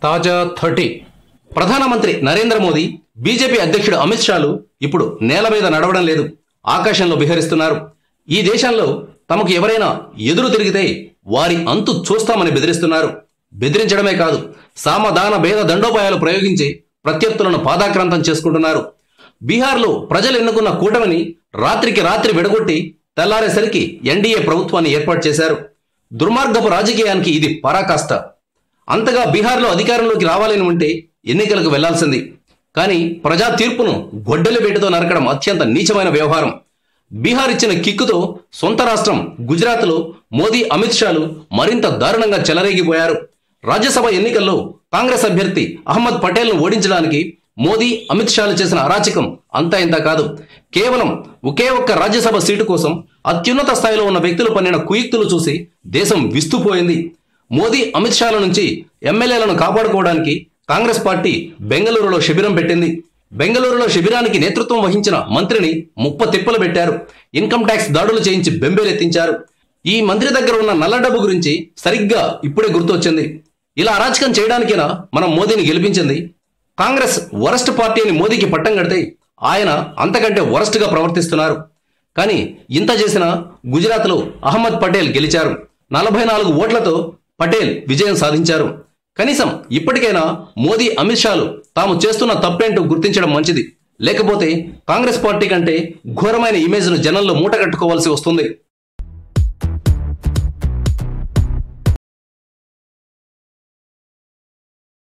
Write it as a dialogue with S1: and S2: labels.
S1: తాజా 30 ప్రధానమంత్రి నరేంద్ర మోదీ బీజేపీ అధ్యక్షుడు అమిత్ షాలు ఇప్పుడు నేల మీద నడవడం లేదు, ఆకాశంలో విహరిస్తున్నారు. ఈ దేశంలో తమకు ఎవరైనా ఎదురు తిరిగితే వారి అంతు చూస్తామని బెదిరిస్తున్నారు. బెదిరించడమే కాదు, సామదాన భేద దండోపాయాలు ప్రయోగించి ప్రత్యర్థులను పాదాక్రాంతం చేసుకుంటున్నారు. బీహార్లో ప్రజలు ఎన్నుకున్న కూటమిని రాత్రికి రాత్రి విడగొట్టి తెల్లారేసరికి ఎన్డీఏ ప్రభుత్వాన్ని ఏర్పాటు చేశారు. దుర్మార్గపు రాజకీయానికి ఇది పరాకాష్ట. అంతగా బీహార్లో అధికారంలోకి రావాలని ఉంటే ఎన్నికలకు వెళ్లాల్సింది. కానీ ప్రజా తీర్పును గొడ్డలి వేటుతో నరకడం అత్యంత నీచమైన వ్యవహారం. బీహార్ ఇచ్చిన కిక్కుతో సొంత రాష్ట్రం గుజరాత్లో మోదీ అమిత్ షాలు మరింత దారుణంగా చెలరేగిపోయారు. రాజ్యసభ ఎన్నికల్లో కాంగ్రెస్ అభ్యర్థి అహ్మద్ పటేల్ను ఓడించడానికి మోదీ అమిత్ షాలు చేసిన అరాచకం అంతా ఇంత కాదు. కేవలం ఒకే ఒక్క రాజ్యసభ సీటు కోసం అత్యున్నత స్థాయిలో ఉన్న వ్యక్తులు పన్నిన కుయుక్తులు చూసి దేశం విస్తుపోయింది. మోదీ అమిత్ షాల నుంచి ఎమ్మెల్యేలను కాపాడుకోవడానికి కాంగ్రెస్ పార్టీ బెంగళూరులో శిబిరం పెట్టింది. బెంగళూరులో శిబిరానికి నేతృత్వం వహించిన మంత్రిని తిప్పలు పెట్టారు. ఇన్కమ్ ట్యాక్స్ దాడులు చేయించి బెంబేలెత్తించారు. ఈ మంత్రి దగ్గర ఉన్న నల్ల డబ్బు గురించి సరిగ్గా ఇప్పుడే గుర్తొచ్చింది. ఇలా అరాచకం చేయడానికేనా మనం మోదీని గెలిపించింది? కాంగ్రెస్ వరస్ట్ పార్టీ అని మోదీకి పట్టం కడితే ఆయన అంతకంటే వరస్ట్ గా ప్రవర్తిస్తున్నారు. కానీ ఇంత చేసినా గుజరాత్లో అహ్మద్ పటేల్ గెలిచారు. 44 ఓట్లతో పటేల్ విజయం సాధించారు. కనీసం ఇప్పటికైనా మోదీ అమిత్ షాలు తాము చేస్తున్న తప్పేంటో గుర్తించడం మంచిది. లేకపోతే కాంగ్రెస్ పార్టీ కంటే ఘోరమైన ఇమేజ్ను జనంలో మూటగట్టుకోవాల్సి వస్తుంది.